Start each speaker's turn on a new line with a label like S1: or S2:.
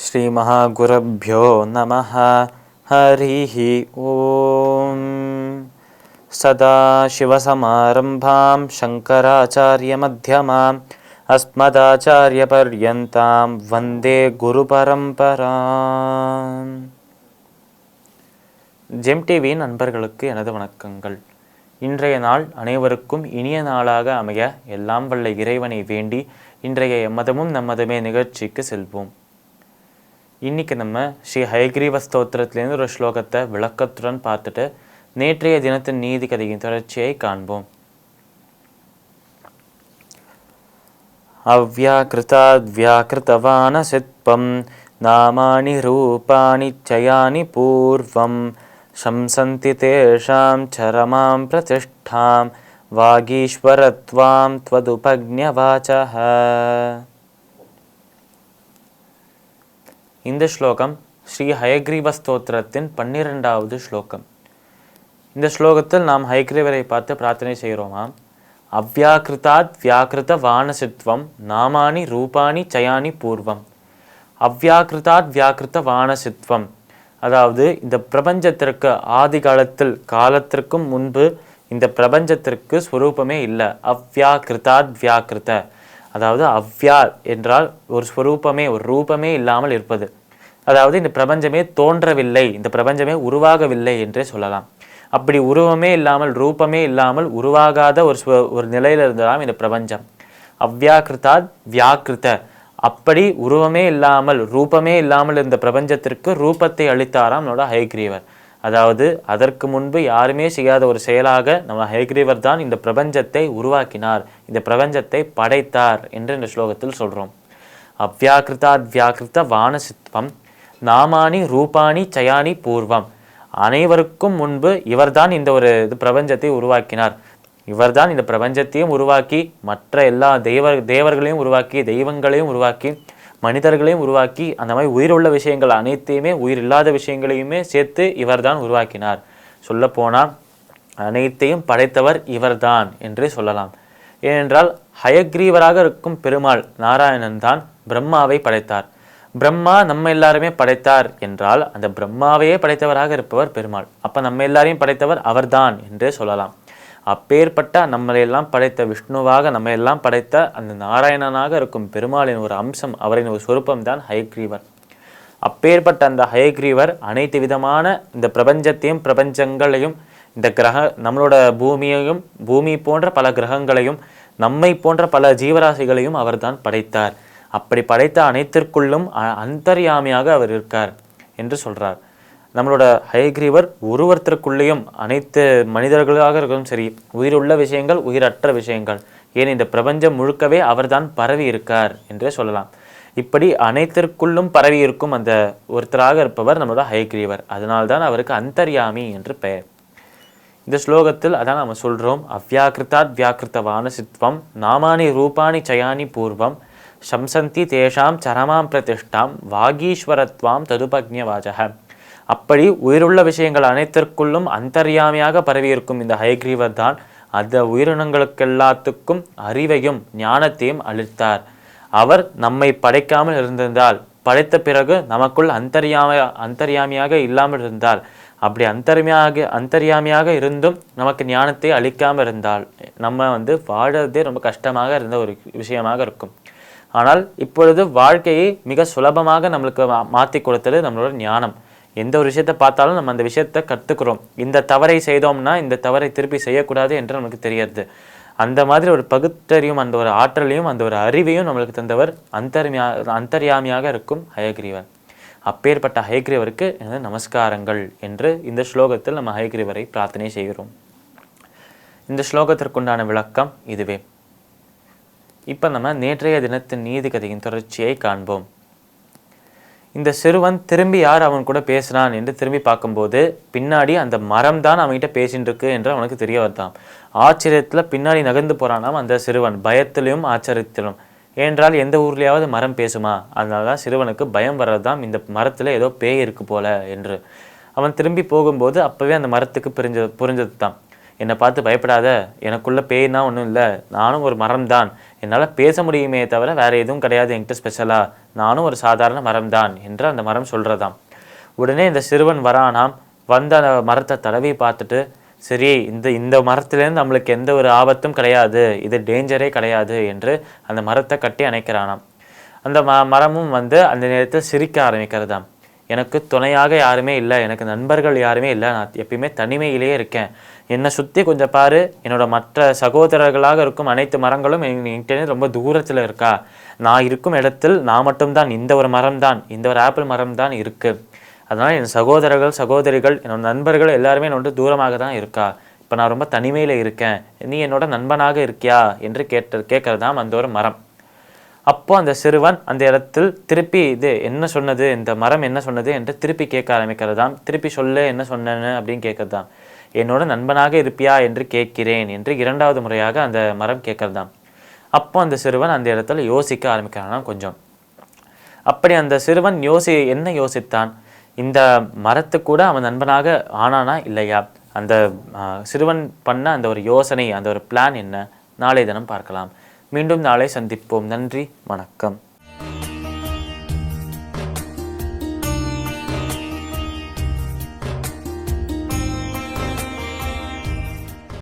S1: ஸ்ரீ மகாகுருப்யோ நமஹ. ஹரிஹி ஓம். சதாசிவசமாரம்பாம் சங்கராச்சார்யமத்யமாம் அஸ்மதாச்சார்யபர்யந்தாம் வந்தே குருபரம்பராம். ஜெம் டிவியின் நண்பர்களுக்கு எனது வணக்கங்கள். இன்றைய நாள் அனைவருக்கும் இனிய நாளாக அமைய எல்லாம் வல்ல இறைவனை வேண்டி இன்றைய எம்மதமும் நம்மதமே நிகழ்ச்சிக்கு செல்வோம். இன்னைக்கு நம்ம ஸ்ரீ ஹயக்ரீவ ஸ்தோத்திரத்திலேருந்து ஒரு ஸ்லோகத்தை விளக்கத்துடன் பார்த்துட்டு நேற்றைய தினத்தின் நீதி கதையின் தொடர்ச்சியை காண்போம். அவ்யாக்ருதாத் வியாக்ருதவான சித்பம் நாமானி ரூபாணி சயானி பூர்வம் சம்சந்தி தேஷாம் சரமாம் பிரதிஷ்டாம் வாகீஸ்வரத்வாம் த்வதுபக்ஞவாசஹ. இந்த ஸ்லோகம் ஸ்ரீ ஹயக்ரீவ ஸ்தோத்திரத்தின் 12வது ஸ்லோகம். இந்த ஸ்லோகத்தில் நாம் ஹயக்ரீவரை பார்த்து பிரார்த்தனை செய்கிறோமாம். அவ்யாக்ருதாத் வியாக்ருத வானசித்வம் நாமானி ரூபாணி சயானி பூர்வம். அவ்யாக்ருதாத் வியாக்ருத வானசித்வம், அதாவது இந்த பிரபஞ்சத்திற்கு ஆதி காலத்திற்கும் முன்பு இந்த பிரபஞ்சத்திற்கு ஸ்வரூபமே இல்லை. அவ்யாக்ருதாத் வியாக்ருத, அதாவது அவ்யா என்றால் ஒரு ஸ்வரூபமே, ஒரு ரூபமே இல்லாமல் இருப்பது. அதாவது இந்த பிரபஞ்சமே தோன்றவில்லை, இந்த பிரபஞ்சமே உருவாகவில்லை என்றே சொல்லலாம். அப்படி உருவமே இல்லாமல் ரூபமே இல்லாமல் உருவாகாத ஒரு நிலையில் இருந்ததாம் இந்த பிரபஞ்சம். அவ்யாக்ருதாத் வியாக்ருத, அப்படி உருவமே இல்லாமல் ரூபமே இல்லாமல் இருந்த பிரபஞ்சத்திற்கு ரூபத்தை அளித்தாராம் நம்மளோட ஹயக்ரீவர். அதாவது அதற்கு முன்பு யாருமே செய்யாத ஒரு செயலாக நம்ம ஹயக்ரீவர் தான் இந்த பிரபஞ்சத்தை உருவாக்கினார், இந்த பிரபஞ்சத்தை படைத்தார் என்று இந்த ஸ்லோகத்தில் சொல்கிறோம். அவ்யாக்ருதாத் வியாக்ருத வானசித்வம் நாமானி ரூபாணி சயானி பூர்வம். அனைவருக்கும் முன்பு இவர்தான் இந்த ஒரு பிரபஞ்சத்தை உருவாக்கினார். இவர்தான் இந்த பிரபஞ்சத்தையும் உருவாக்கி மற்ற எல்லா தேவர்களையும் உருவாக்கி தெய்வங்களையும் உருவாக்கி மனிதர்களையும் உருவாக்கி அந்த மாதிரி உயிருள்ள விஷயங்கள் அனைத்தையுமே உயிர் இல்லாத விஷயங்களையுமே சேர்த்து இவர்தான் உருவாக்கினார். சொல்லப்போனால் அனைத்தையும் படைத்தவர் இவர்தான் என்றே சொல்லலாம். ஏனென்றால் ஹயக்ரீவராக இருக்கும் பெருமாள் நாராயணன் தான் பிரம்மாவை படைத்தார். பிரம்மா நம்ம எல்லாருமே படைத்தார் என்றால் அந்த பிரம்மாவையே படைத்தவராக இருப்பவர் பெருமாள். அப்போ நம்ம எல்லாரையும் படைத்தவர் அவர்தான் என்றே சொல்லலாம். அப்பேற்பட்ட நம்மளையெல்லாம் படைத்த விஷ்ணுவாக நம்ம எல்லாம் படைத்த அந்த நாராயணனாக இருக்கும் பெருமாளின் ஒரு அம்சம், அவரின் ஒரு சொரூபம்தான் ஹயக்ரீவர். அப்பேற்பட்ட அந்த ஹயக்ரீவர் அனைத்து விதமான இந்த பிரபஞ்சத்தையும் பிரபஞ்சங்களையும் இந்த நம்மளோட பூமியையும் பூமி போன்ற பல கிரகங்களையும் நம்மை போன்ற பல ஜீவராசிகளையும் அவர்தான் படைத்தார். அப்படி படைத்த அனைத்திற்குள்ளும் அந்தர்யாமியாக அவர் இருக்கார் என்று சொல்றார். நம்மளோட ஹயக்ரீவர் ஒருவருத்தருக்குள்ளேயும் அனைத்து மனிதர்களாக இருக்கவும் சரி, உயிருள்ள விஷயங்கள் உயிரற்ற விஷயங்கள், ஏன் இந்த பிரபஞ்சம் முழுக்கவே அவர்தான் பரவி இருக்கார் என்றே சொல்லலாம். இப்படி அனைத்திற்குள்ளும் பரவி இருக்கும் அந்த ஒருத்தராக இருப்பவர் நம்மளோட ஹயக்ரீவர். அதனால்தான் அவருக்கு அந்தர்யாமி என்று பெயர். இந்த ஸ்லோகத்தில் அதான் நம்ம சொல்றோம். அவ்யாக்ருதாத் வியாக்ருத வானசித்வம் நாமானி ரூபாணி சயானி பூர்வம் சம்சந்தி தேஷாம் சரமாம் பிரதிஷ்டாம் வாகீஸ்வரத்வாம் ததுபக்ஞவாசஹ. அப்படி உயிருள்ள விஷயங்கள் அனைத்திற்குள்ளும் அந்தர்யாமியாக பரவியிருக்கும் இந்த ஹயக்ரீவர் தான் அந்த உயிரினங்களுக்கு எல்லாத்துக்கும் அறிவையும் ஞானத்தையும் அளித்தார். அவர் நம்மை படைக்காமல் இருந்திருந்தால், படைத்த பிறகு நமக்குள் அந்தர்யாமியாக இல்லாமல் இருந்தால், அப்படி அந்தர்யாமியாக இருந்தும் நமக்கு ஞானத்தை அளிக்காமல் இருந்தால் நம்ம வாழறதே ரொம்ப கஷ்டமாக இருந்த ஒரு விஷயமாக இருக்கும். ஆனால் இப்பொழுது வாழ்க்கையை மிக சுலபமாக நம்மளுக்கு மாற்றி கொடுத்தது நம்மளோட ஞானம். எந்த ஒரு விஷயத்தை பார்த்தாலும் நம்ம அந்த விஷயத்தை கற்றுக்குறோம். இந்த தவறை செய்தோம்னா இந்த தவறை திருப்பி செய்யக்கூடாது என்று நமக்கு தெரியாது. அந்த மாதிரி ஒரு பகுத்தறியும் அந்த ஒரு ஆற்றலையும் அந்த ஒரு அறிவையும் நம்மளுக்கு தந்தவர் அந்தர்யாமியாக இருக்கும் ஹயக்ரீவர். அப்பேற்பட்ட ஹயக்ரீவருக்கு நமஸ்காரங்கள் என்று இந்த ஸ்லோகத்தில் நம்ம ஹயக்ரீவரை பிரார்த்தனை செய்கிறோம். இந்த ஸ்லோகத்திற்குண்டான விளக்கம் இதுவே. இப்போ நம்ம நேற்றைய தினத்தின் நீதி கதையின் தொடர்ச்சியை காண்போம். இந்த சிறுவன் திரும்பி யார் அவன் கூட பேசுகிறான் என்று திரும்பி பார்க்கும்போது பின்னாடி அந்த மரம் தான் அவன்கிட்ட பேசின்னு இருக்கு என்று அவனுக்கு தெரிய வருதான். ஆச்சரியத்தில் பின்னாடி நகர்ந்து போகிறானாம் அந்த சிறுவன், பயத்திலும் ஆச்சரியத்திலும். ஏனென்றால் எந்த ஊர்லேயாவது மரம் பேசுமா? அதனால தான் சிறுவனுக்கு பயம் வர்றதுதான், இந்த மரத்தில் ஏதோ பேய் இருக்கு போல என்று. அவன் திரும்பி போகும்போது அப்போவே அந்த மரத்துக்கு புரிஞ்சது தான். என்னை பார்த்து பயப்படாத, எனக்குள்ள பேய்னா ஒன்றும் இல்லை, நானும் ஒரு மரம் தான், என்னால் பேச முடியுமே தவிர வேறு எதுவும் கிடையாது என்கிட்ட ஸ்பெஷலாக, நானும் ஒரு சாதாரண மரம் தான் என்று அந்த மரம் சொல்கிறதாம். உடனே இந்த சிறுவன் வரானாம். வந்த அந்த மரத்தை தடவி பார்த்துட்டு, சரி இந்த மரத்துலேருந்து நம்மளுக்கு எந்த ஒரு ஆபத்தும் கிடையாது, இது டேஞ்சரே கிடையாது என்று அந்த மரத்தை கட்டி அணைக்கிறானாம். அந்த மரமும் அந்த நேரத்தில் சிரிக்க ஆரம்பிக்கிறதாம். எனக்கு துணையாக யாருமே இல்லை, எனக்கு நண்பர்கள் யாருமே இல்லை, நான் எப்பயுமே தனிமையிலேயே இருக்கேன், என்னை சுற்றி கொஞ்சம் பாரு, என்னோட மற்ற சகோதரர்களாக இருக்கும் அனைத்து மரங்களும் என்கிட்ட ரொம்ப தூரத்தில் இருக்கா, நான் இருக்கும் இடத்தில் நான் மட்டும்தான், இந்த ஒரு மரம் தான், இந்த ஒரு ஆப்பிள் மரம் தான் இருக்குது, அதனால் என் சகோதரர்கள் சகோதரிகள் என்னோட நண்பர்கள் எல்லாருமே என்னோட தூரமாக தான் இருக்கா, இப்போ நான் ரொம்ப தனிமையில் இருக்கேன், நீ என்னோட நண்பனாக இருக்கியா என்று கேட்கறதாம் அந்த ஒரு மரம். அப்போ அந்த சிறுவன் அந்த இடத்தில் திருப்பி இது என்ன சொன்னது, இந்த மரம் என்ன சொன்னது என்று திருப்பி கேட்க ஆரம்பிக்கிறதாம். திருப்பி சொல்லு என்ன சொன்னேன்னு அப்படின்னு கேட்கறதாம். என்னோட நண்பனாக இருப்பியா என்று கேட்கிறேன் என்று 2வது முறையாக அந்த மரம் கேட்கறதாம். அப்போ அந்த சிறுவன் அந்த இடத்துல யோசிக்க ஆரம்பிக்கிறானாம் கொஞ்சம். அப்படி அந்த சிறுவன் என்ன யோசித்தான், இந்த மரத்து கூட அவன் நண்பனாக ஆனானா இல்லையா, அந்த சிறுவன் பண்ண அந்த ஒரு யோசனை, அந்த ஒரு பிளான் என்ன, நாளை தினம் பார்க்கலாம். மீண்டும் நாளை சந்திப்போம். நன்றி, வணக்கம்.